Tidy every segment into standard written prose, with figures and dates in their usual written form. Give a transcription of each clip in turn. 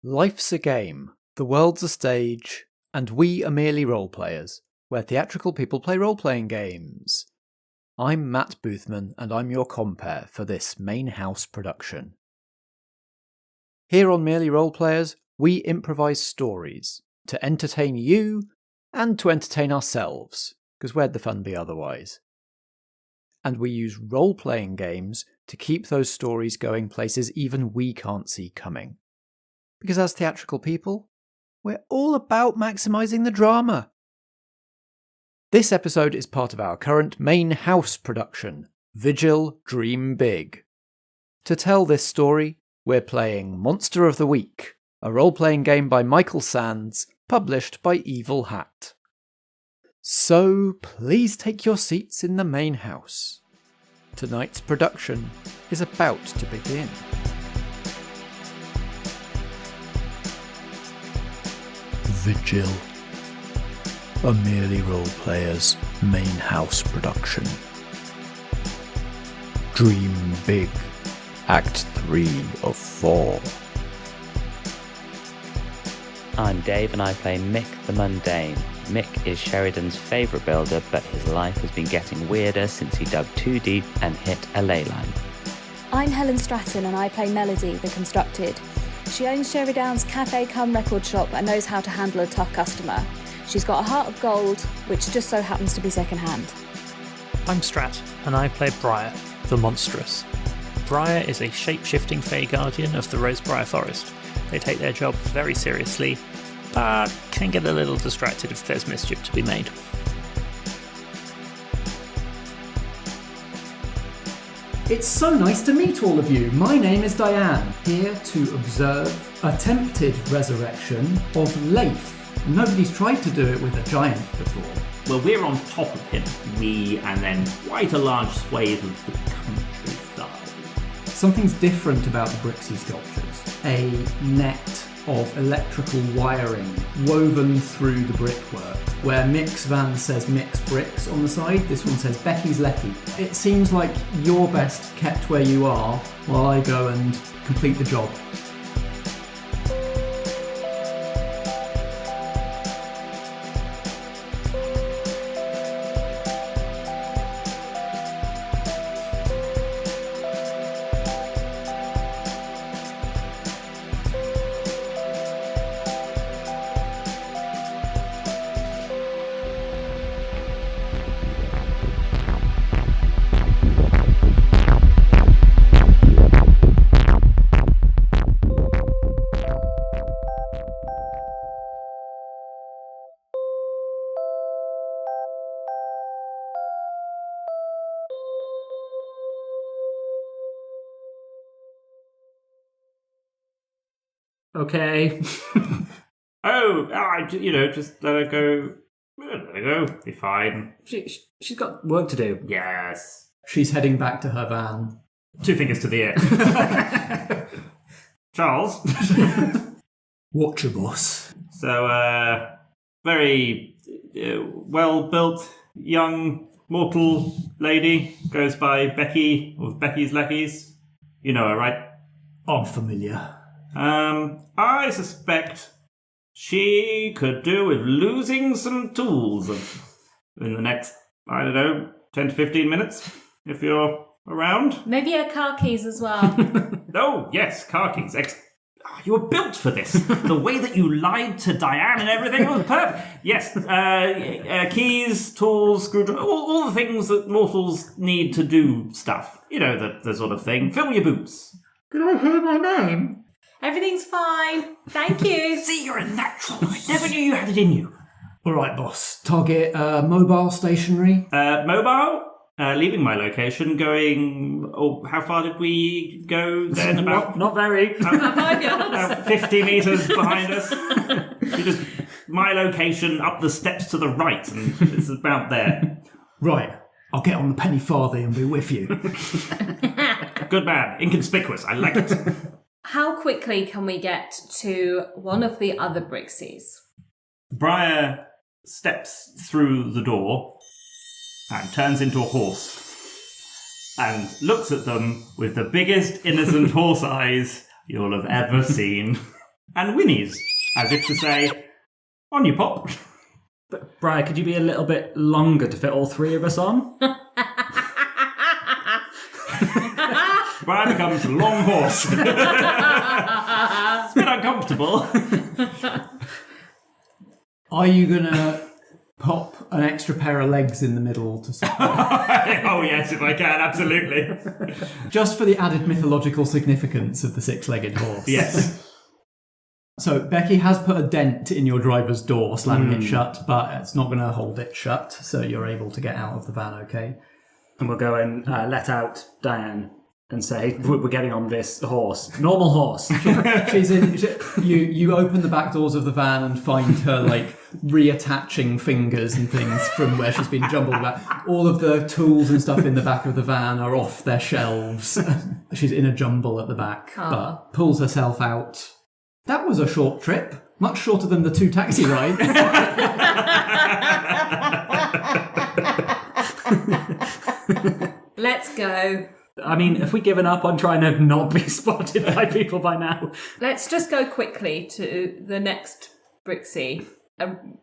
Life's a game, the world's a stage, and we are merely role-players, where theatrical people play role-playing games. I'm Matt Boothman, and I'm your compere for this main house production. Here on Merely Role-Players, we improvise stories to entertain you and to entertain ourselves, because where'd the fun be otherwise? And we use role-playing games to keep those stories going places even we can't see coming. Because as theatrical people, we're all about maximising the drama. This episode is part of our current main house production, Vigil, Dream Big. To tell this story, we're playing Monster of the Week, a role-playing game by Michael Sands, published by Evil Hat. So please take your seats in the main house. Tonight's production is about to begin. Vigil, a Merely Role-Players main house production. Dream Big, Act 3 of 4. I'm Dave and I play Mick the Mundane. Mick is Sheridan's favourite builder, but his life has been getting weirder since he dug too deep and hit a leyline. I'm Helen Stratton and I play Melody, the Constructed. She owns Sherrydown's cafe cum record shop and knows how to handle a tough customer. She's got a heart of gold, which just so happens to be second-hand. I'm Strat, and I play Brier, the Monstrous. Brier is a shape-shifting Fey Guardian of the Rosebrier forest. They take their job very seriously, but can get a little distracted if there's mischief to be made. It's so nice to meet all of you. My name is Diane, here to observe attempted resurrection of Leif. Nobody's tried to do it with a giant before. Well, we're on top of him, we and then quite a large swathe of the countryside. Something's different about the Brixie sculptures. A net of electrical wiring woven through the brickwork. Where Mick's van says Mick's Bricks on the side, this one says Becky's Lecky. It seems like you're best kept where you are while I go and complete the job. Okay. Just let her go. Let her go. Be fine. She's got work to do. Yes. She's heading back to her van. 2 fingers to the ear. Charles. Watch your boss. So, very well-built, young, mortal lady. Goes by Becky, or Becky's Leckies. You know her, right? I'm familiar. I suspect she could do with losing some tools in the next, 10 to 15 minutes, if you're around. Maybe her car keys as well. Oh, yes, car keys. You were built for this. The way that you lied to Diane and everything was perfect. Yes, keys, tools, screwdriver, all the things that mortals need to do stuff. You know, the sort of thing. Fill your boots. Did I hear my name? Everything's fine. Thank you. See, you're a natural. I never knew you had it in you. All right, boss. Target mobile stationery. Mobile? Leaving my location, going... Oh, how far did we go then? About not very. 5 yards. About 50 metres behind us. My location up the steps to the right, and it's about there. Right. I'll get on the penny farthing and be with you. Good man. Inconspicuous. I like it. How quickly can we get to one of the other Brixies? Brier steps through the door and turns into a horse and looks at them with the biggest innocent horse eyes you'll have ever seen. and whinnies, as if to say, on you pop. But Brier, could you be a little bit longer to fit all three of us on? Brian becomes a long horse. It's a bit uncomfortable. Are you going to pop an extra pair of legs in the middle to support? Oh yes, if I can, absolutely. Just for the added mythological significance of the six-legged horse. Yes. So Becky has put a dent in your driver's door, slamming it shut, but it's not going to hold it shut, so you're able to get out of the van okay. And we'll go and let out Diane and say, we're getting on this horse. Normal horse. She's in. You open the back doors of the van and find her like reattaching fingers and things from where she's been jumbled about. All of the tools and stuff in the back of the van are off their shelves. She's in a jumble at the back, but pulls herself out. That was a short trip, much shorter than the 2 taxi rides. Let's go. I mean, have we given up on trying to not be spotted by people by now? Let's just go quickly to the next Brixie and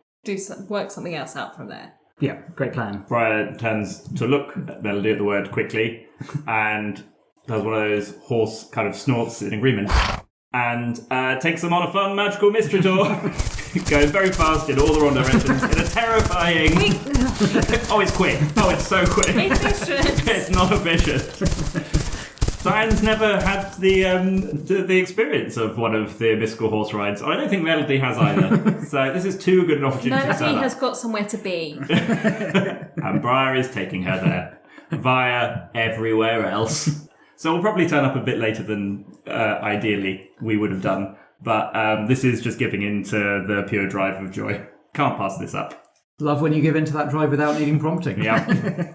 work something else out from there. Yeah, great plan. Briar turns to look at Melody at the word quickly and does one of those horse kind of snorts in agreement and takes them on a fun magical mystery tour. Going very fast in all the wrong directions in a terrifying... Oh, it's quick. Oh, it's so quick. Efficient. It's not efficient. Diane's never had the experience of one of the mystical horse rides. I don't think Melody has either. So this is too good an opportunity to set Melody up. has got somewhere to be. And Briar is taking her there via everywhere else. So we'll probably turn up a bit later than ideally we would have done. But this is just giving in to the pure drive of joy. Can't pass this up. Love when you give in to that drive without needing prompting. Yeah.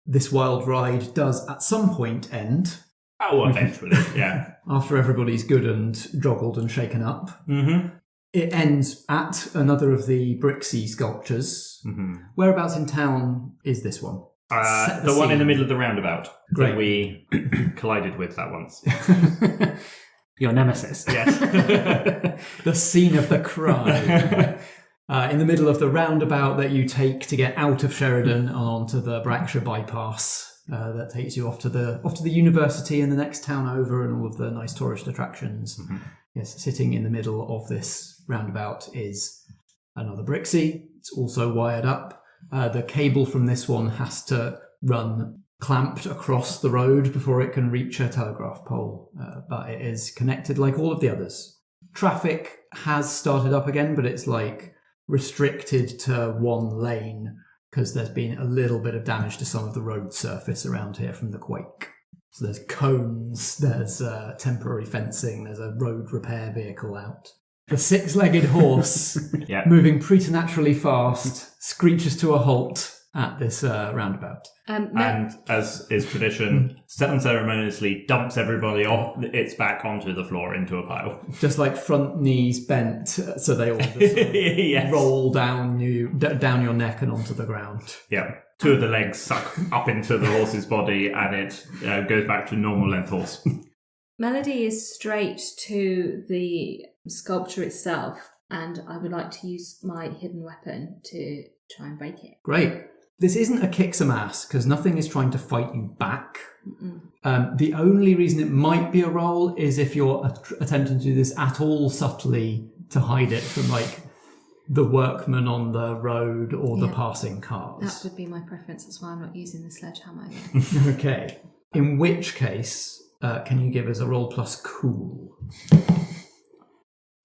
This wild ride does at some point end. Oh, eventually, yeah. After everybody's good and joggled and shaken up. Mm-hmm. It ends at another of the Brixie sculptures. Mm-hmm. Whereabouts in town is this one? The one in the middle of the roundabout. Great. That we collided with that once. Your nemesis. Yes. The scene of the crime. In the middle of the roundabout that you take to get out of Sheridan and onto the Brackshire bypass that takes you off to the university and the next town over and all of the nice tourist attractions. Mm-hmm. Yes, sitting in the middle of this roundabout is another Brixie. It's also wired up. The cable from this one has to run clamped across the road before it can reach a telegraph pole, but it is connected like all of the others. Traffic has started up again, but it's like restricted to one lane because there's been a little bit of damage to some of the road surface around here from the quake. So there's cones, there's temporary fencing, there's a road repair vehicle out. The 6-legged horse, moving preternaturally fast, screeches to a halt at this roundabout. And as is tradition, unceremoniously dumps everybody off its back onto the floor into a pile. Just like front knees bent, so they all just sort of Yes. roll down your neck and onto the ground. Yeah. 2 of the legs suck up into the horse's body and it goes back to normal length horse. Melody is straight to the sculpture itself, and I would like to use my hidden weapon to try and break it. Great. This isn't a kick some ass because nothing is trying to fight you back. The only reason it might be a roll is if you're attempting to do this at all subtly to hide it from like the workmen on the road or the passing cars. That would be my preference. That's why I'm not using the sledgehammer. Okay. In which case, can you give us a roll plus cool?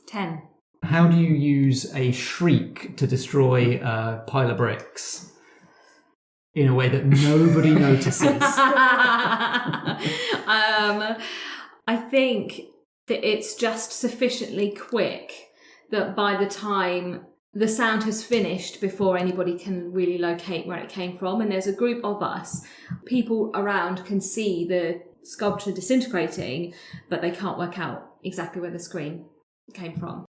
10. How do you use a shriek to destroy a pile of bricks in a way that nobody notices? I think that it's just sufficiently quick that by the time the sound has finished before anybody can really locate where it came from, and there's a group of us, people around can see the sculpture disintegrating, but they can't work out exactly where the scream came from.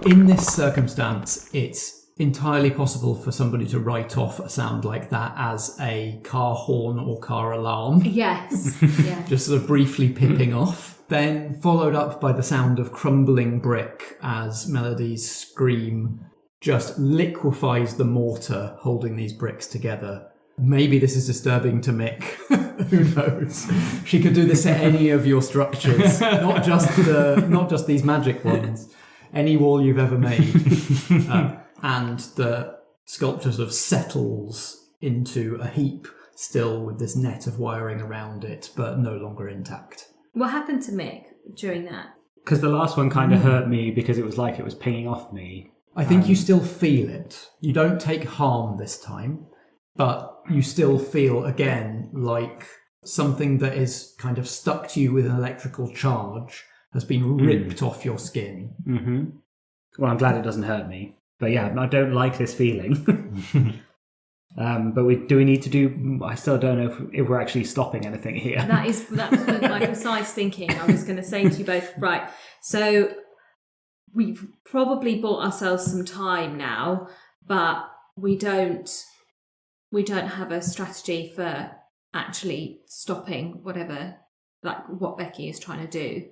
In this circumstance, it's entirely possible for somebody to write off a sound like that as a car horn or car alarm. Yes. Yeah. Just sort of briefly pipping off. then followed up by the sound of crumbling brick as Melody's scream just liquefies the mortar holding these bricks together. Maybe this is disturbing to Mick. Who knows? She could do this to any of your structures, not just these magic ones. Any wall you've ever made. And the sculpture sort of settles into a heap, still with this net of wiring around it, but no longer intact. What happened to Mick during that? Because the last one kind of hurt me because it was like it was pinging off me. I think you still feel it. You don't take harm this time, but you still feel, again, like something that is kind of stuck to you with an electrical charge has been ripped off your skin. Mm-hmm. Well, I'm glad it doesn't hurt me. But yeah, I don't like this feeling. But do we need to do... I still don't know if we're actually stopping anything here. That's my precise thinking. I was going to say to you both, right, so we've probably bought ourselves some time now, but we don't have a strategy for actually stopping whatever, like what Becky is trying to do.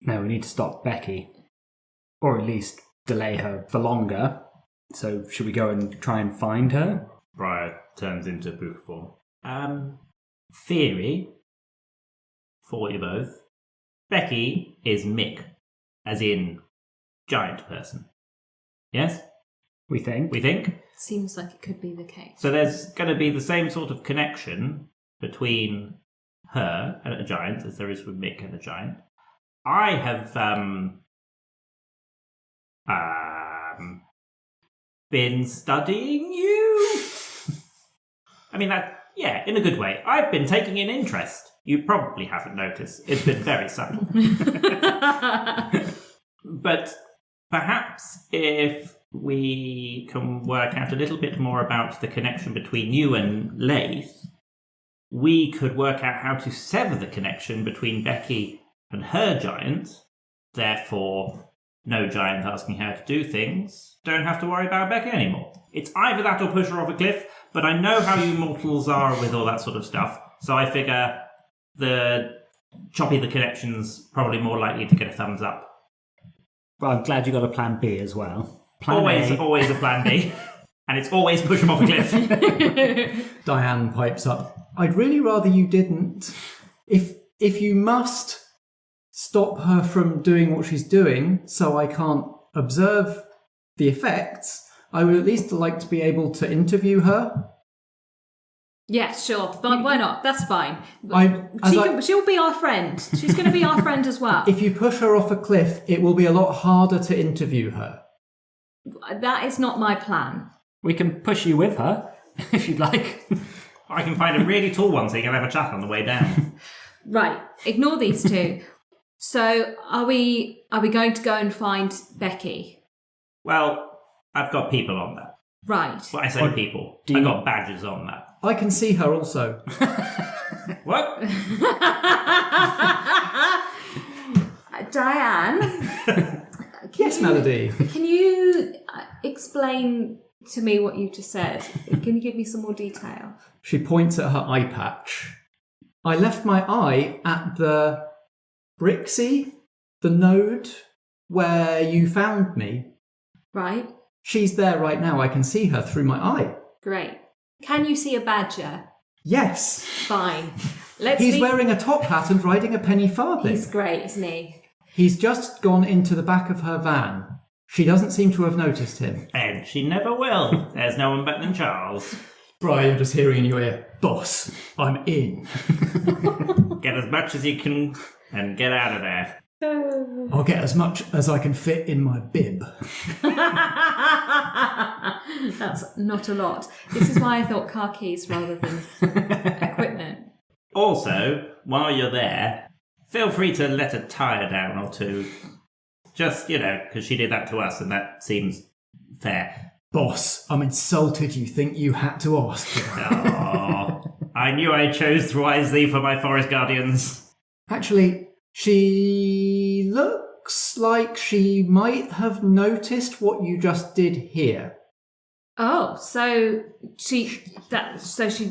No, we need to stop Becky. Or at least delay her for longer. So should we go and try and find her? Brier turns into púca form. Theory for you both. Becky is Mick, as in giant person. Yes? We think. We think? Seems like it could be the case. So there's going to be the same sort of connection between her and a giant as there is with Mick and a giant. I have been studying you. I mean, in a good way. I've been taking an interest. You probably haven't noticed. It's been very subtle. But perhaps if we can work out a little bit more about the connection between you and Laith, we could work out how to sever the connection between Becky and her giant. Therefore, no giant asking her to do things. Don't have to worry about Becky anymore. It's either that or push her off a cliff, but I know how you mortals are with all that sort of stuff, so I figure the choppy the connection's probably more likely to get a thumbs up. Well, I'm glad you got a plan B as well. Always a plan B. And it's always push them off a cliff. Diane pipes up. I'd really rather you didn't. If you must stop her from doing what she's doing so I can't observe the effects, I would at least like to be able to interview her. Yeah, sure. But why not? That's fine. She'll be our friend. She's going to be our friend as well. If you push her off a cliff, it will be a lot harder to interview her. That is not my plan. We can push you with her, if you'd like. I can find a really tall one so you can have a chat on the way down. Right. Ignore these two. So are we going to go and find Becky? Well, I've got people on that. Right. Well, I say people. I've got badges on that. I can see her also. What? Diane? Yes, Melody. Can you explain to me what you just said? Can you give me some more detail? She points at her eye patch. I left my eye at the Brixie, the node where you found me. Right. She's there right now. I can see her through my eye. Great. Can you see a badger? Yes. Fine. He's wearing a top hat and riding a penny farthing. He's great, isn't he? He's just gone into the back of her van. She doesn't seem to have noticed him. And she never will. There's no one better than Charles. Brian, you're just hearing in your ear, boss, I'm in. Get as much as you can and get out of there. I'll get as much as I can fit in my bib. That's not a lot. This is why I thought car keys rather than equipment. Also, while you're there, feel free to let a tire down or two. Just, because she did that to us and that seems fair. Boss, I'm insulted you think you had to ask her. Oh, I knew I chose wisely for my forest guardians. Actually, she looks like she might have noticed what you just did here. Oh, so she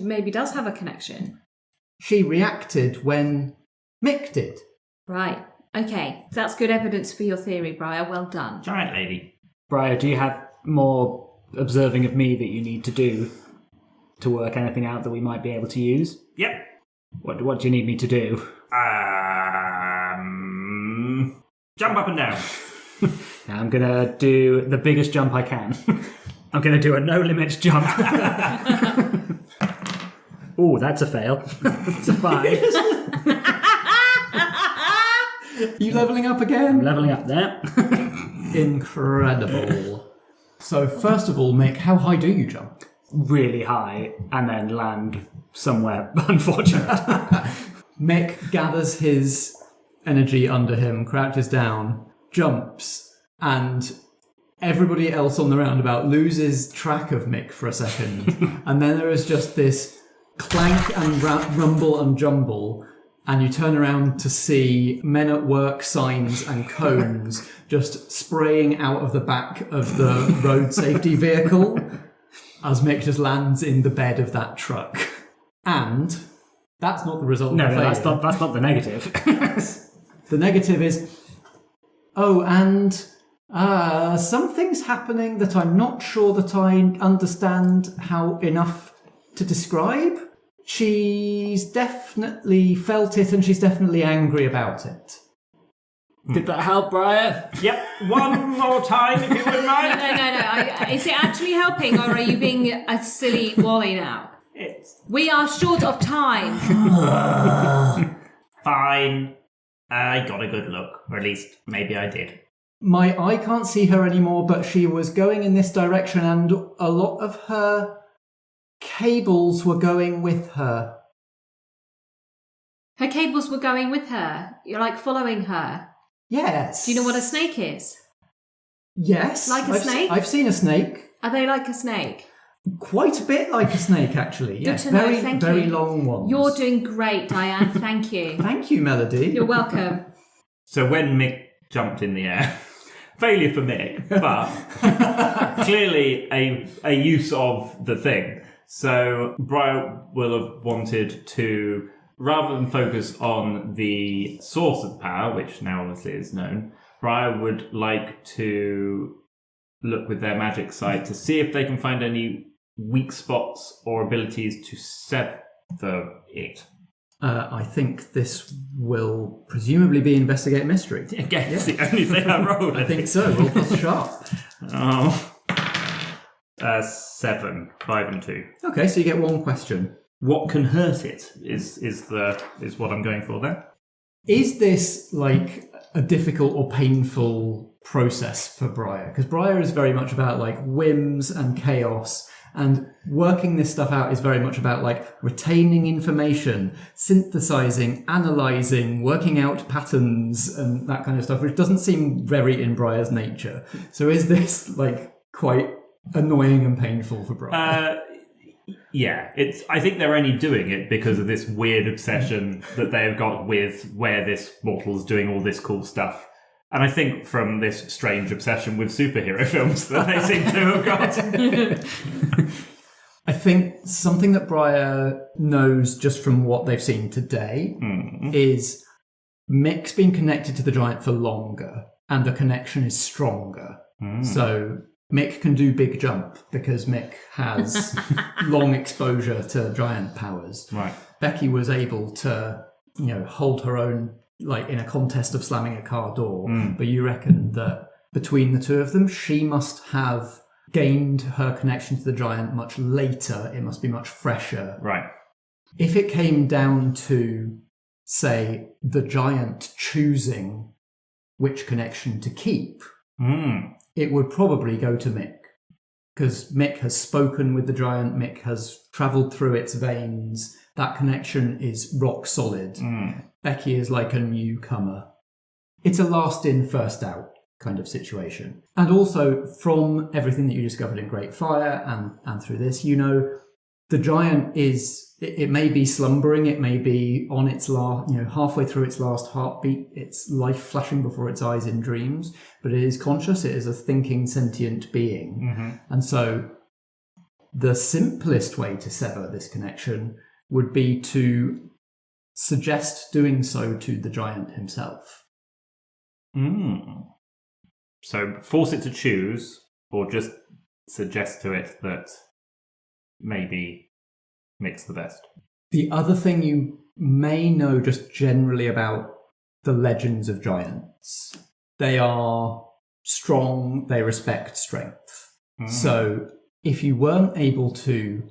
maybe does have a connection. She reacted when Mick did. Right. Okay. That's good evidence for your theory, Brier. Well done. Giant lady. Brier, do you have more observing of me that you need to do to work anything out that we might be able to use? Yep. What do you need me to do? Jump up and down. I'm going to do the biggest jump I can. I'm going to do a no-limit jump. Ooh, that's a fail. It's a 5. You leveling up again? I'm levelling up there. Incredible. So first of all, Mick, how high do you jump? Really high, and then land somewhere unfortunate. Mick gathers his energy under him, crouches down, jumps, and everybody else on the roundabout loses track of Mick for a second. And then there is just this clank and rumble and jumble, and you turn around to see men at work signs and cones just spraying out of the back of the road safety vehicle as Mick just lands in the bed of that truck. And that's not the result No, of the that's failure. not the negative. The negative is, something's happening that I'm not sure that I understand how enough to describe. She's definitely felt it and she's definitely angry about it. Did that help, Brier? Yep. One more time, if you wouldn't mind. No. Is it actually helping, or are you being a silly Wally now? We are short of time. Fine. I got a good look. Or at least, maybe I did. My eye can't see her anymore, but she was going in this direction and a lot of her cables were going with her. Her cables were going with her. You're like following her. Yes. Do you know what a snake is? Yes. Like a snake? I've seen a snake. Are they like a snake? Quite a bit like a snake, actually. Good Yes, to know, very, thank very you. long ones. You're doing great, Diane. Thank you. Thank you, Melody. You're welcome. So when Mick jumped in the air, failure for Mick, but clearly a use of the thing. So Brier will have wanted to, rather than focus on the source of power, which now obviously is known, Brier would like to look with their magic sight to see if they can find any weak spots or abilities to sever it. I think this will presumably be investigate mystery. Again, it's the only thing I rolled. I think so. Roll plus sharp. Oh. 7, 5 and 2. Okay, so you get one question. What can hurt it is what I'm going for there. Is this like a difficult or painful process for Brier? Because Brier is very much about like whims and chaos, and working this stuff out is very much about like retaining information, synthesizing, analyzing, working out patterns and that kind of stuff, which doesn't seem very in Brier's nature. So is this like quite annoying and painful for Brier? Yeah, I think they're only doing it because of this weird obsession that they've got with where this mortal's doing all this cool stuff. And I think from this strange obsession with superhero films that they seem to have got. I think something that Brier knows just from what they've seen today is Mick's been connected to the giant for longer and the connection is stronger. So Mick can do big jump because Mick has long exposure to giant powers. Right. Becky was able to, hold her own, like in a contest of slamming a car door. But you reckon that between the two of them, she must have gained her connection to the giant much later. It must be much fresher. Right. If it came down to, say, the giant choosing which connection to keep, it would probably go to Mick. Because Mick has spoken with the giant, Mick has travelled through its veins. That connection is rock solid. Becky is like a newcomer. It's a last in, first out kind of situation. And also, from everything that you discovered in Great Fire and through this, the giant is, it may be slumbering, it may be on its last, halfway through its last heartbeat, its life flashing before its eyes in dreams, but it is conscious, it is a thinking, sentient being. And so the simplest way to sever this connection would be to suggest doing so to the giant himself. So force it to choose, or just suggest to it that maybe Mick's the best. The other thing you may know just generally about the legends of giants, they are strong, they respect strength. So if you weren't able to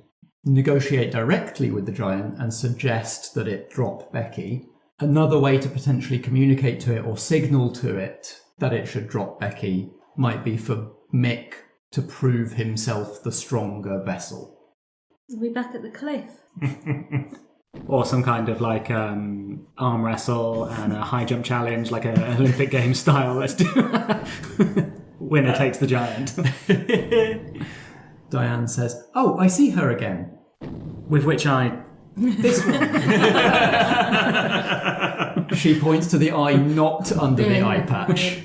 negotiate directly with the giant and suggest that it drop Becky, another way to potentially communicate to it or signal to it that it should drop Becky might be for Mick to prove himself the stronger vessel. We'll be back at the cliff. Or some kind of like arm wrestle and a high jump challenge, like an Olympic Games style. Let's do winner takes the giant. Diane says, "Oh, I see her again." With which eye? This one. She points to the eye not under the eye patch,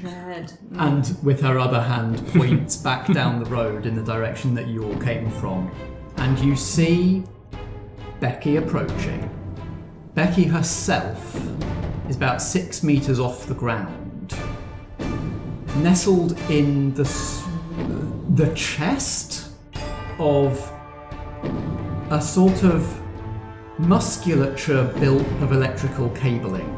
and with her other hand points back down the road in the direction that you all came from. And you see Becky approaching. Becky herself is about 6 meters off the ground, nestled in the chest of a sort of musculature built of electrical cabling.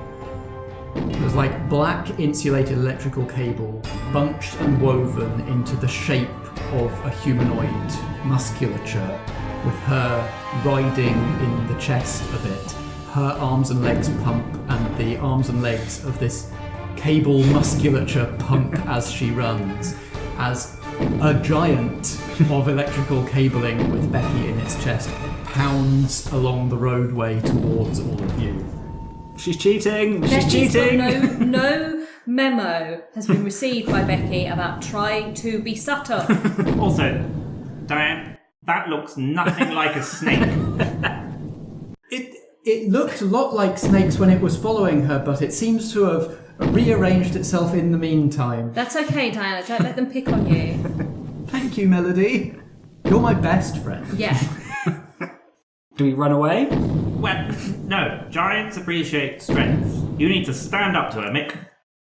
It was like black insulated electrical cable bunched and woven into the shape of a humanoid musculature, with her riding in the chest of it. Her arms and legs pump, and the arms and legs of this cable musculature pump as she runs, as a giant of electrical cabling with Becky in its chest pounds along the roadway towards all of you. She's cheating! She's Becky's cheating! got no memo has been received by Becky about trying to be subtle. Also, Diane, that looks nothing like a snake. It looked a lot like snakes when it was following her, but it seems to have rearranged itself in the meantime. That's okay, Diana. Don't let them pick on you. Thank you, Melody. You're my best friend. Yeah. Do we run away? Well, no. Giants appreciate strength. You need to stand up to her, Mick.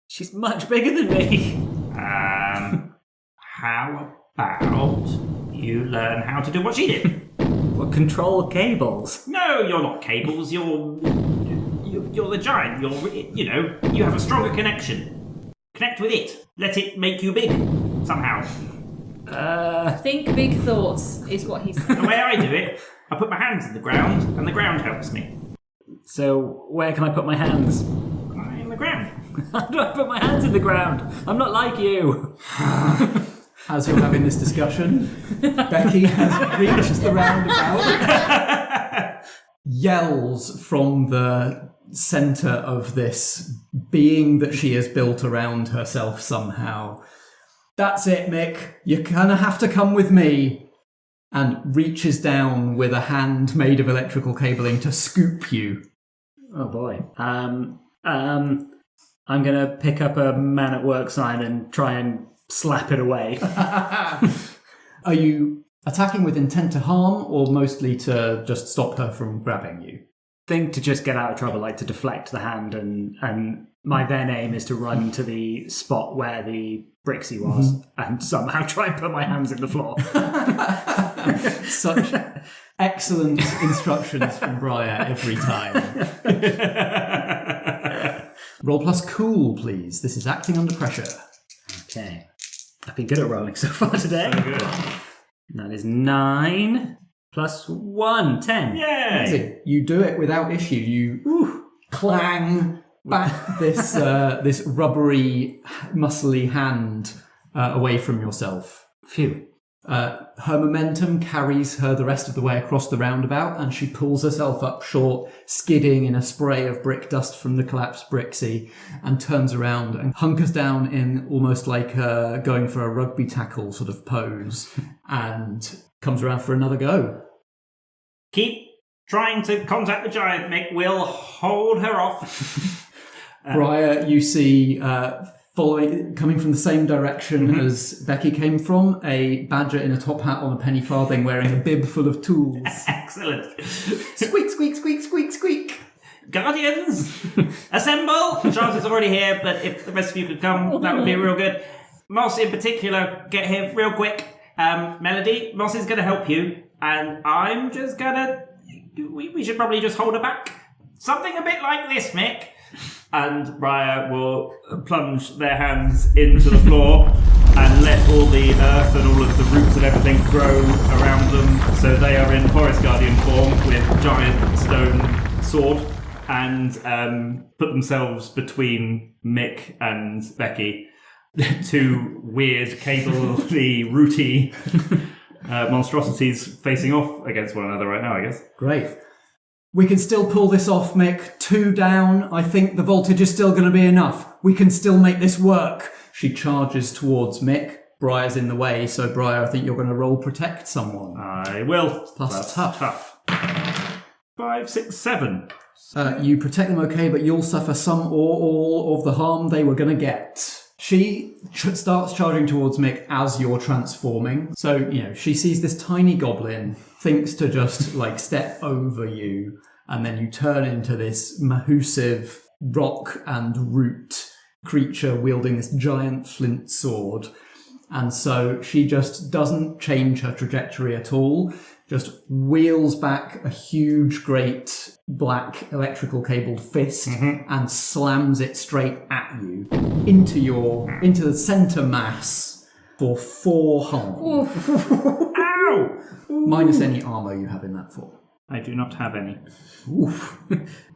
She's much bigger than me. How about you learn how to do what she did? What, control cables? No, you're not cables. You're the giant. You have a stronger connection. Connect with it. Let it make you big somehow. Think big thoughts is what he said. The way I do it, I put my hands in the ground, and the ground helps me. So, where can I put my hands? In the ground. How do I put my hands in the ground? I'm not like you. As you're having this discussion, Becky has reached the roundabout, yells from the centre of this being that she has built around herself somehow. "That's it, Mick. You're gonna have to come with me," and reaches down with a hand made of electrical cabling to scoop you. Oh boy. I'm gonna pick up a man at work sign and try and slap it away. Are you attacking with intent to harm, or mostly to just stop her from grabbing you? Think to just get out of trouble, like to deflect the hand, and my then aim is to run to the spot where the Brixie was and somehow try and put my hands in the floor. Such excellent instructions from Brier every time. Roll plus cool, please. This is acting under pressure. Okay. I've been good at rolling so far today. So good. That is 9 plus 1, 10. Yay! Amazing. You do it without issue. You clang back this this rubbery, muscly hand away from yourself. Phew. Her momentum carries her the rest of the way across the roundabout, and she pulls herself up short, skidding in a spray of brick dust from the collapsed Brixie, and turns around and hunkers down in almost like going for a rugby tackle sort of pose, and comes around for another go. Keep trying to contact the giant, Mick. We'll hold her off. Brier, you see, coming from the same direction as Becky came from, a badger in a top hat on a penny farthing wearing a bib full of tools. Excellent. Squeak, squeak, squeak, squeak, squeak. Guardians, assemble! Charles is already here, but if the rest of you could come, that would be real good. Moss in particular, get here real quick. Melody, Moss is going to help you, and I'm just going to... We should probably just hold her back. Something a bit like this, Mick. And Brier will plunge their hands into the floor and let all the earth and all of the roots and everything grow around them. So they are in Forest Guardian form with giant stone sword and put themselves between Mick and Becky. Two weird, cable-y, rooty monstrosities facing off against one another right now, I guess. Great. We can still pull this off, Mick. 2 down. I think the voltage is still going to be enough. We can still make this work. She charges towards Mick. Brier's in the way, so Brier, I think you're going to roll protect someone. I will. Plus tough. 5, 6, 7. You protect them okay, but you'll suffer some or all of the harm they were going to get. She starts charging towards Mick as you're transforming. So, she sees this tiny goblin, thinks to just, step over you, and then you turn into this massive rock and root creature wielding this giant flint sword. And so she just doesn't change her trajectory at all, just wheels back a huge, great black electrical cabled fist and slams it straight at you into the centre mass for 4 harm. Ow! Minus any armour you have in that form. I do not have any. Oof.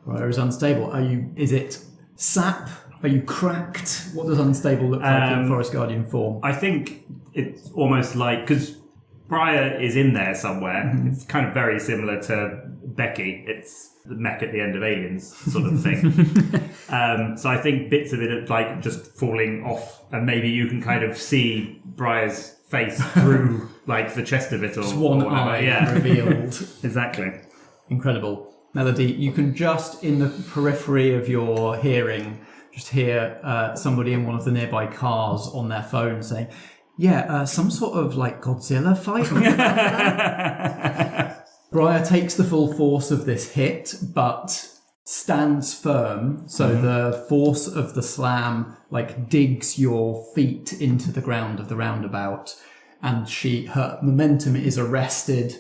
Brier is unstable. Is it sap? Are you cracked? What does unstable look like in Forest Guardian form? I think it's almost like, because Brier is in there somewhere. It's kind of very similar to Becky. It's the mech at the end of Aliens sort of thing. So I think bits of it are just falling off, and maybe you can kind of see Brier's face through the chest of it, or just one eye revealed. Exactly. Incredible. Melody, you can just in the periphery of your hearing just hear somebody in one of the nearby cars on their phone saying, some sort of Godzilla fight. Brier takes the full force of this hit, but stands firm. So the force of the slam digs your feet into the ground of the roundabout, and her momentum is arrested,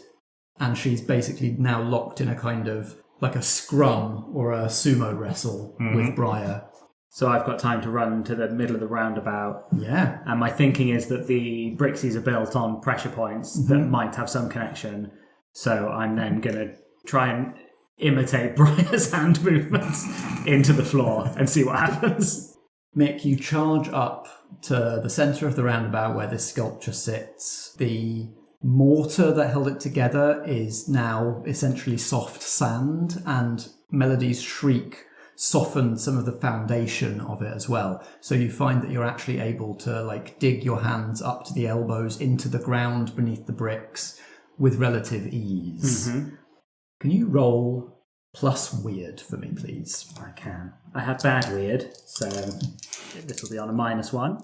and she's basically now locked in a kind of a scrum or a sumo wrestle with Brier. So I've got time to run to the middle of the roundabout. Yeah. And my thinking is that the Brixies are built on pressure points that might have some connection. So I'm then going to try and imitate Brier's hand movements into the floor and see what happens. Mick, you charge up to the centre of the roundabout where this sculpture sits. The mortar that held it together is now essentially soft sand, and Melody's shriek softened some of the foundation of it as well. So you find that you're actually able to dig your hands up to the elbows into the ground beneath the bricks with relative ease. Can you roll plus weird for me, please? I can. I have bad weird, so this will be on a -1.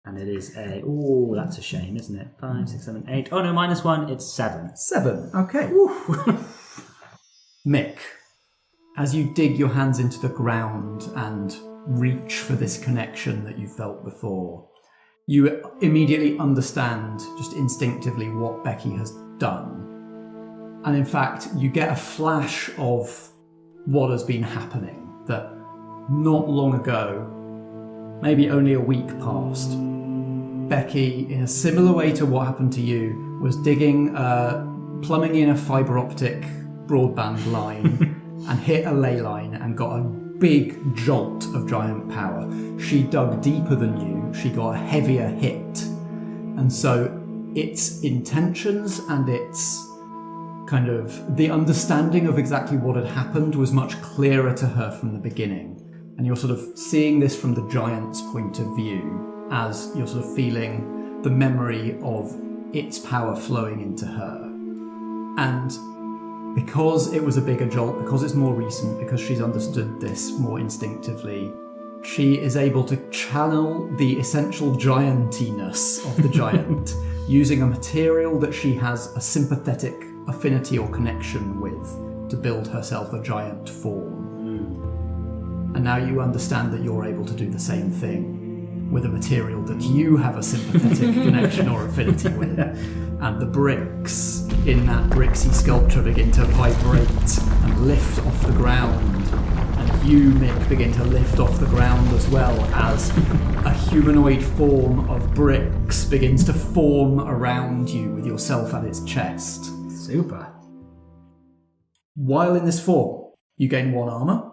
And it is that's a shame, isn't it? 5, 6, 7, 8. Oh no, -1, it's 7. 7, okay. Mick, as you dig your hands into the ground and reach for this connection that you felt before, you immediately understand just instinctively what Becky has done. And in fact, you get a flash of what has been happening, that not long ago, maybe only a week past, Becky, in a similar way to what happened to you, was plumbing in a fibre optic broadband line and hit a ley line and got a big jolt of giant power. She dug deeper than you, she got a heavier hit. And so its intentions and its kind of the understanding of exactly what had happened was much clearer to her from the beginning. And you're sort of seeing this from the giant's point of view as you're sort of feeling the memory of its power flowing into her. And because it was a bigger jolt, because it's more recent, because she's understood this more instinctively, she is able to channel the essential giantiness of the giant using a material that she has a sympathetic affinity or connection with to build herself a giant form. And now you understand that you're able to do the same thing with a material that you have a sympathetic connection or affinity with. And the bricks in that brixy sculpture begin to vibrate and lift off the ground. And you, Mick, begin to lift off the ground as well as a humanoid form of bricks begins to form around you with yourself at its chest. Super. While in this form, you gain 1 armor.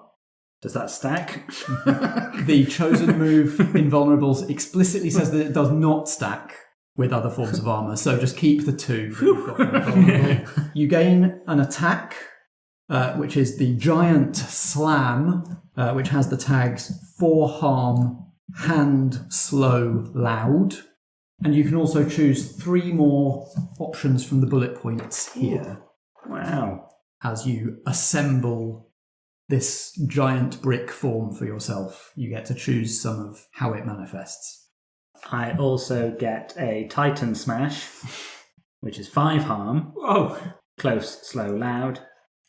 Does that stack? The chosen move, Invulnerables, explicitly says that it does not stack with other forms of armor, so just keep the 2 that you've got from Invulnerable. You gain an attack, which is the Giant Slam, which has the tags 4 harm, hand, slow, loud. And you can also choose 3 more options from the bullet points here. Wow. As you assemble this giant brick form for yourself, you get to choose some of how it manifests. I also get a Titan Smash, which is 5 harm. Whoa. Close, slow, loud.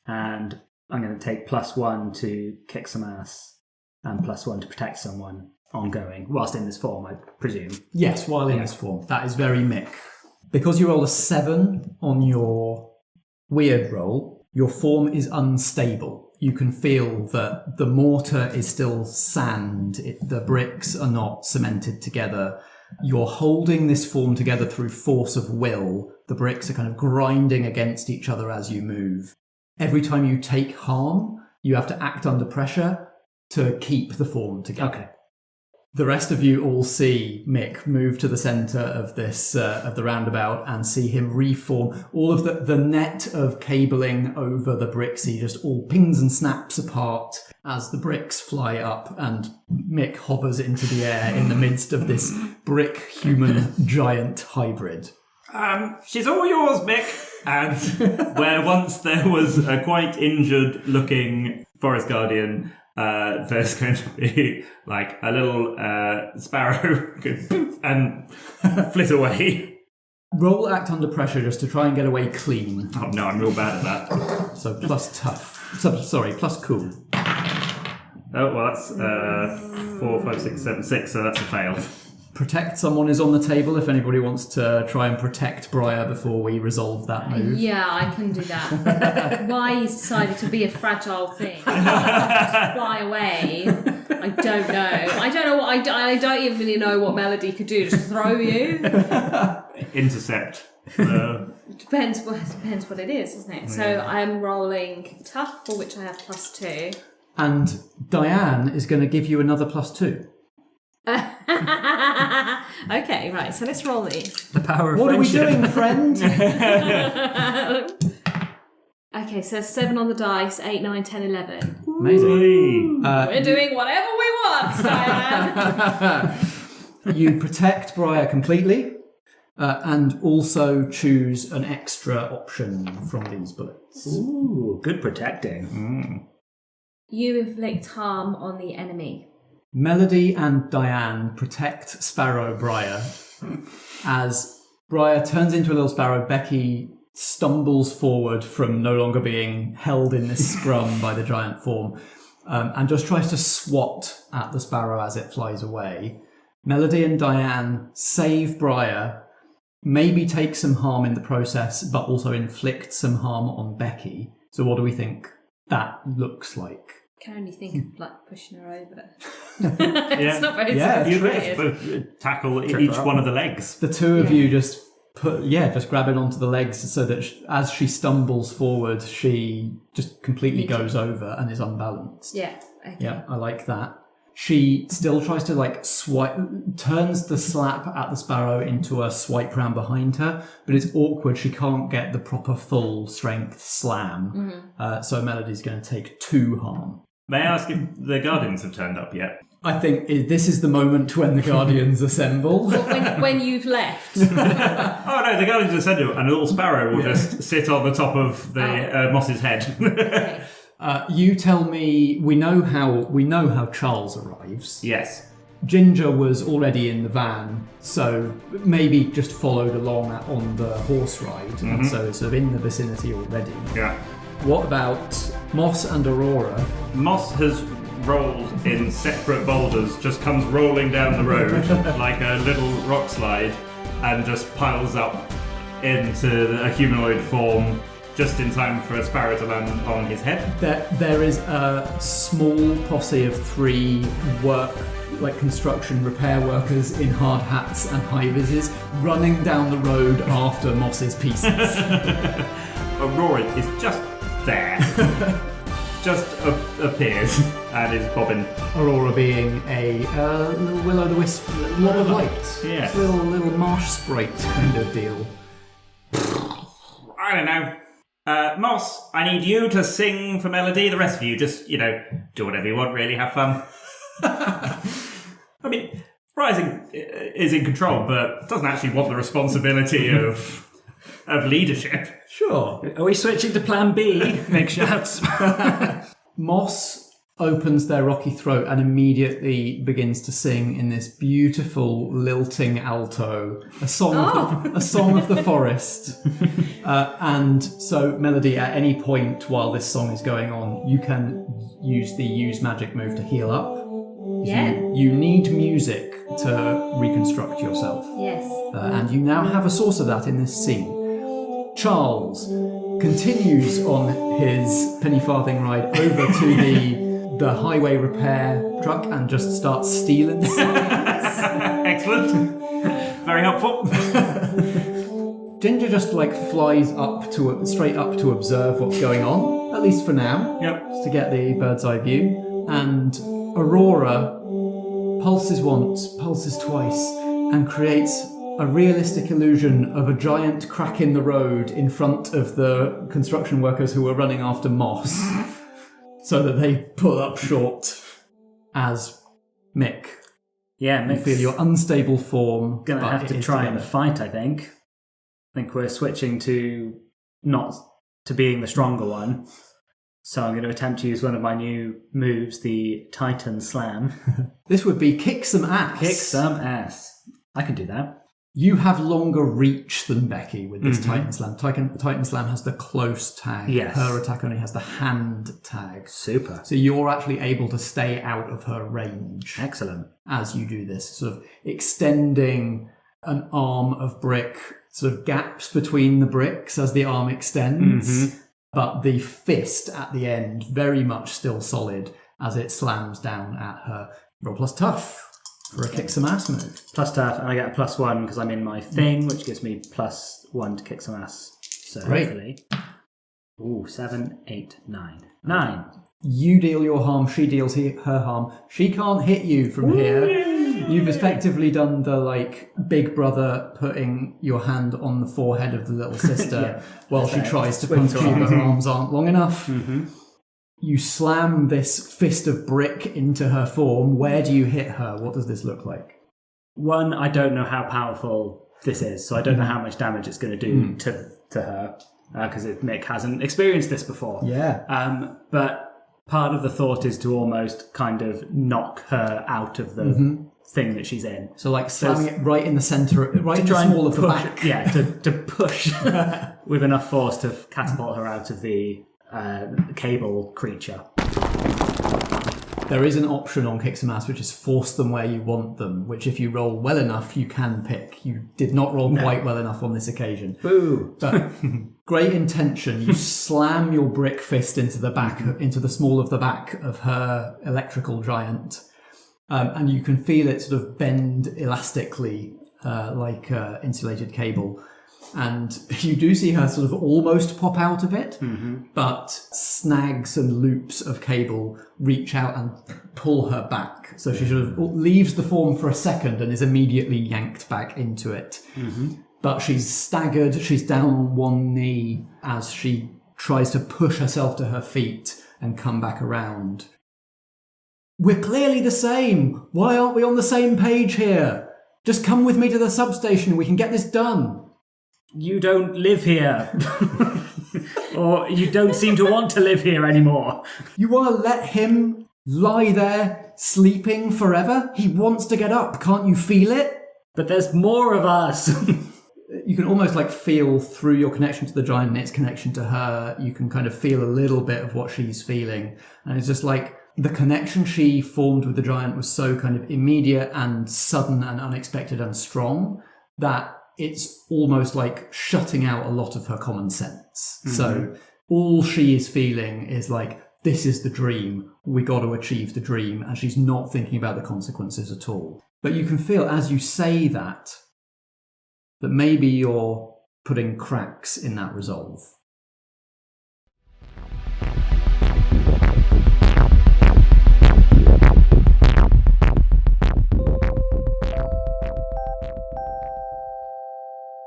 And I'm going to take +1 to kick some ass and +1 to protect someone ongoing, whilst in this form, I presume. Yes, while in this form. That is very Mick. Because you roll a 7 on your weird roll, your form is unstable. You can feel that the mortar is still sand. The bricks are not cemented together. You're holding this form together through force of will. The bricks are kind of grinding against each other as you move. Every time you take harm, you have to act under pressure to keep the form together. Okay. The rest of you all see Mick move to the centre of this of the roundabout and see him reform. All of the net of cabling over the bricks, he just all pings and snaps apart as the bricks fly up, and Mick hovers into the air in the midst of this brick-human giant hybrid. She's all yours, Mick. And where once there was a quite injured-looking forest guardian, there's going to be like a little sparrow and flit away. Roll act under pressure just to try and get away clean. Oh no, I'm real bad at that. So plus tough. Sorry, plus cool. Oh, well, that's 4, 5, 6, 7, 6, so that's a fail. Protect someone is on the table if anybody wants to try and protect Brier before we resolve that move. Yeah, I can do that. Why he's decided to be a fragile thing, fly away, I don't know. I don't even really know what Melody could do. Just throw you. Intercept. Depends what it is, doesn't it? So I'm rolling tough, for which I have +2. And Diane is going to give you another +2. Okay, right, so let's roll these. The power of What friendship. are we doing, friend? Okay, so 7 on the dice, 8, 9, 10, 11. Amazing. We're doing whatever we want, Diane. You protect Brier completely, and also choose an extra option from these bullets. Ooh, good protecting. You inflict harm on the enemy. Melody and Diane protect Sparrow Brier. As Brier turns into a little sparrow, Becky stumbles forward from no longer being held in this scrum by the giant form, and just tries to swat at the sparrow as it flies away. Melody and Diane save Brier, maybe take some harm in the process, but also inflict some harm on Becky. So what do we think that looks like? I can only think of like pushing her over. Yeah. It's not very You sophisticated. just tackle each one of the legs. The two of you just grab it onto the legs so that as she stumbles forward, she just completely goes over and is unbalanced. Yeah, okay. Yeah, I like that. She still tries to swipe, turns the slap at the sparrow into a swipe round behind her, but it's awkward. She can't get the proper full strength slam. So Melody's going to take 2 harm. May I ask if the Guardians have turned up yet? I think this is the moment when the Guardians assemble. When you've left. Oh no, the Guardians have sent up, and a little sparrow will just sit on the top of the Moss's head. Okay. You tell me. We know how Charles arrives. Yes. Ginger was already in the van, so maybe just followed along on the horse ride, and so it's sort of in the vicinity already. Yeah. What about Moss and Aurora? Moss has rolled in separate boulders, just comes rolling down the road like a little rock slide and just piles up into a humanoid form just in time for a sparrow to land on his head. There is a small posse of 3 construction repair workers in hard hats and high vises running down the road after Moss's pieces. Aurora is just there. Just appears and is bobbing. Aurora being a little will-o'-the-wisp, lob of light. Yes. Little marsh sprite kind of deal. I don't know. Moss, I need you to sing for Melody. The rest of you just, do whatever you want, really, have fun. I mean, Rising is in control, but doesn't actually want the responsibility of leadership. Sure. Are we switching to plan B? Make shouts. Moss opens their rocky throat and immediately begins to sing in this beautiful lilting alto, a song of the forest. And so, Melody, at any point while this song is going on, you can use the use magic move to heal up. Yeah. You need music to reconstruct yourself. Yes. And you now have a source of that in this scene. Charles continues on his penny farthing ride over to the highway repair truck and just starts stealing signs. Excellent. Very helpful. Ginger just flies straight up to observe what's going on, at least for now. Yep. Just to get the bird's eye view. And Aurora pulses once, pulses twice, and creates a realistic illusion of a giant crack in the road in front of the construction workers who were running after Moss, so that they pull up short as Mick. Yeah, You feel your unstable form. Gonna but have it to is try together. and fight, I think. I think we're switching to not to being the stronger one. So I'm going to attempt to use one of my new moves, the Titan Slam. This would be kick some ass. Kick some ass. I can do that. You have longer reach than Becky with this Titan Slam. Titan Slam has the close tag. Yes. Her attack only has the hand tag. Super. So you're actually able to stay out of her range. Excellent. As you do this, sort of extending an arm of brick, sort of gaps between the bricks as the arm extends, but the fist at the end very much still solid as it slams down at her. Roll plus tough for a kick some ass move. Plus tough, and I get a +1 because I'm in my thing, which gives me +1 to kick some ass. So Great. hopefully. Ooh, 7, 8, 9. 9. You deal your harm, she deals her harm. She can't hit you from here. You've effectively done the big brother putting your hand on the forehead of the little sister while she tries to punch you, but her arms aren't long enough. You slam this fist of brick into her form. Where do you hit her? What does this look like? 1, I don't know how powerful this is, so I don't know how much damage it's going to do to her, because Mick hasn't experienced this before. Yeah. But part of the thought is to almost kind of knock her out of the thing that she's in. So slamming it right in the centre, right in the try and small of the push, back. Yeah, to push with enough force to catapult her out of the cable creature. There is an option on Kick Some Ass, which is force them where you want them, which if you roll well enough, you can pick. You did not roll quite well enough on this occasion. Boo! But great intention. You slam your brick fist into the back, into the small of the back of her electrical giant. And you can feel it sort of bend elastically, like insulated cable. And you do see her sort of almost pop out of it, but snags and loops of cable reach out and pull her back. So she sort of leaves the form for a second and is immediately yanked back into it. But she's staggered, she's down on one knee as she tries to push herself to her feet and come back around. We're clearly the same. Why aren't we on the same page here? Just come with me to the substation and we can get this done. You don't live here. Or you don't seem to want to live here anymore. You want to let him lie there sleeping forever? He wants to get up. Can't you feel it? But there's more of us. You can almost feel through your connection to the giant and its connection to her. You can kind of feel a little bit of what she's feeling. And it's just the connection she formed with the giant was so kind of immediate and sudden and unexpected and strong that it's almost like shutting out a lot of her common sense. Mm-hmm. So all she is feeling is like, this is the dream, we got to achieve the dream, and she's not thinking about the consequences at all. But you can feel as you say that maybe you're putting cracks in that resolve.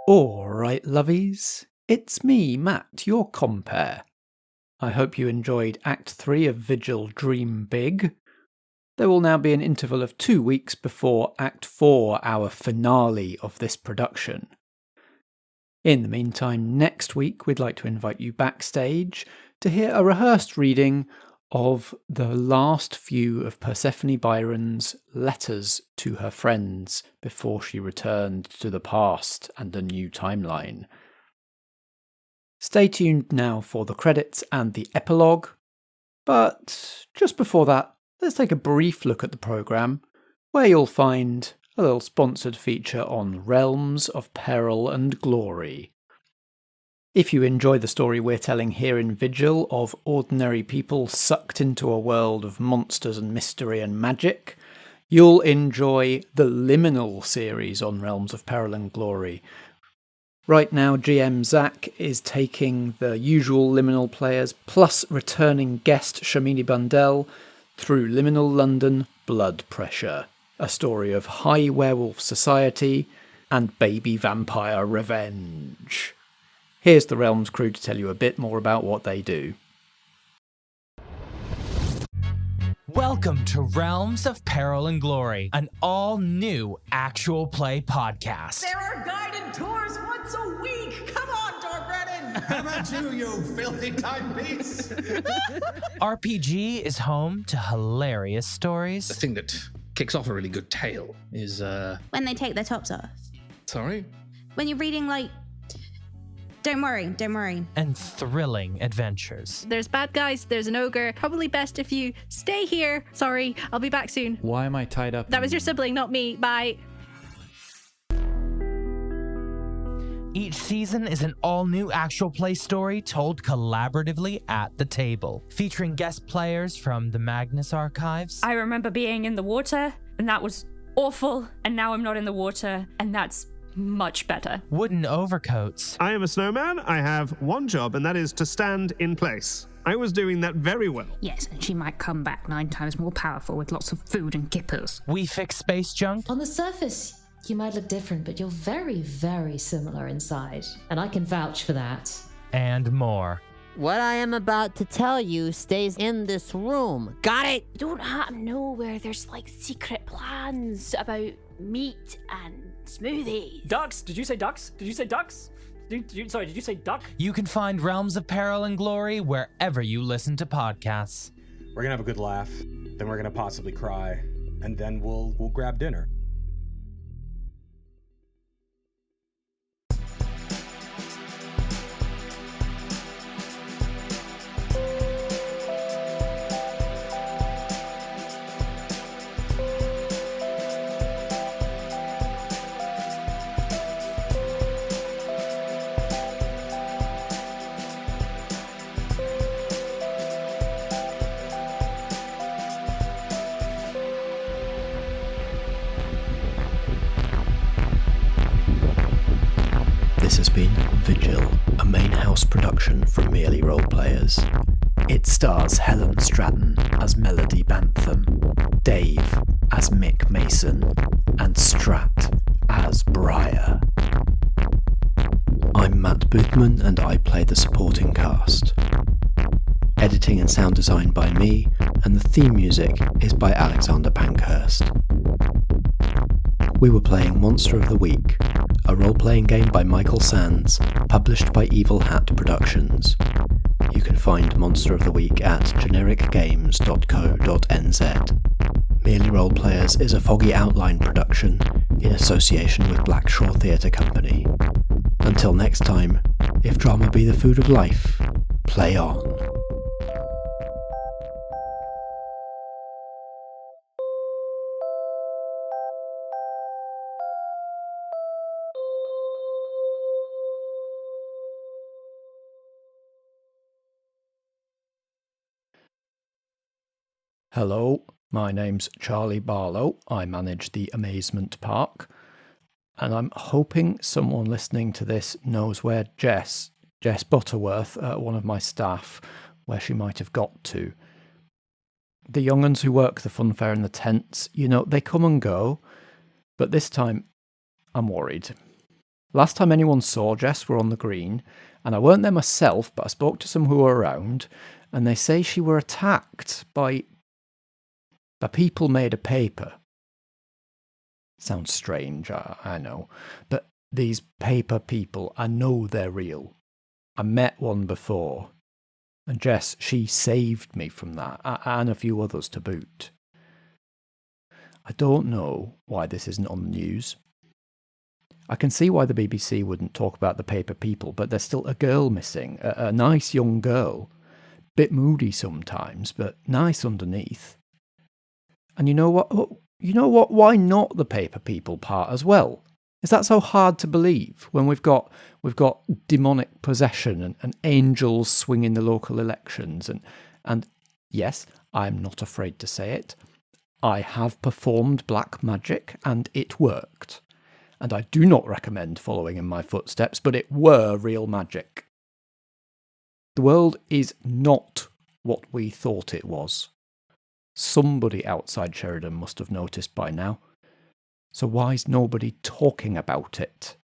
Alright, lovies, it's me, Matt, your compere. I hope you enjoyed Act 3 of Vigil Dream Big. There will now be an interval of 2 weeks before Act 4, our finale of this production. In the meantime, next week we'd like to invite you backstage to hear a rehearsed reading of the last few of Persephone Byron's letters to her friends before she returned to the past and a new timeline. Stay tuned now for the credits and the epilogue, but just before that, let's take a brief look at the programme, where you'll find a little sponsored feature on Realms of Peril and Glory. If you enjoy the story we're telling here in Vigil of ordinary people sucked into a world of monsters and mystery and magic, you'll enjoy the Liminal series on Realms of Peril and Glory. Right now, GM Zach is taking the usual Liminal players plus returning guest Shamini Bundell through Liminal London Blood Pressure, a story of high werewolf society and baby vampire revenge. Here's the Realms crew to tell you a bit more about what they do. Welcome to Realms of Peril and Glory, an all-new actual play podcast. There are guided tours once a week! Come on, Brennan! How about you filthy timepiece? RPG is home to hilarious stories. The thing that kicks off a really good tale is, when they take their tops off. Sorry? When you're reading, like, Don't worry. And thrilling adventures. There's bad guys, there's an ogre. Probably best if you stay here. Sorry, I'll be back soon. Why am I tied up? That was your sibling, not me. Bye. Each season is an all-new actual play story told collaboratively at the table, featuring guest players from the Magnus Archives. I remember being in the water, and that was awful, and now I'm not in the water, and that's much better. Wooden overcoats. I am a snowman. I have one job, and that is to stand in place. I was doing that very well. Yes, and she might come back 9 times more powerful with lots of food and kippers. We fix space junk. On the surface, you might look different, but you're very, very similar inside. And I can vouch for that. And more. What I am about to tell you stays in this room. Got it? You don't happen to know where there's like secret plans about meat and smoothies. Ducks? Did you say ducks? Did you say ducks? Did you say duck? You can find Realms of Peril and Glory wherever you listen to podcasts. We're gonna have a good laugh, then we're gonna possibly cry, and then we'll grab dinner. This has been Vigil, a main house production from Merely Roleplayers. It stars Helen Stratton as Melody Bantham, Dave as Mick Mason, and Strat as Brier. I'm Matt Boothman and I play the supporting cast. Editing and sound design by me, and the theme music is by Alexander Pankhurst. We were playing Monster of the Week, a role-playing game by Michael Sands, published by Evil Hat Productions. You can find Monster of the Week at genericgames.co.nz. Merely Roleplayers is a Foggy Outline production in association with Blackshaw Theatre Company. Until next time, if drama be the food of life, play on. Hello, my name's Charlie Barlow. I manage the Amazement Park. And I'm hoping someone listening to this knows where Jess Butterworth, one of my staff, where she might have got to. The young uns who work the funfair and the tents, they come and go. But this time, I'm worried. Last time anyone saw Jess were on the green, and I weren't there myself, but I spoke to some who were around, and they say she were attacked by people made of paper. Sounds strange, I know, but these paper people, I know they're real. I met one before, and Jess, she saved me from that, and a few others to boot. I don't know why this isn't on the news. I can see why the BBC wouldn't talk about the paper people, but there's still a girl missing, a nice young girl. Bit moody sometimes, but nice underneath. And you know what? Why not the paper people part as well? Is that so hard to believe when we've got demonic possession and angels swinging the local elections and yes, I'm not afraid to say it. I have performed black magic and it worked. And I do not recommend following in my footsteps, but it were real magic. The world is not what we thought it was. Somebody outside Sheridan must have noticed by now. So why's nobody talking about it?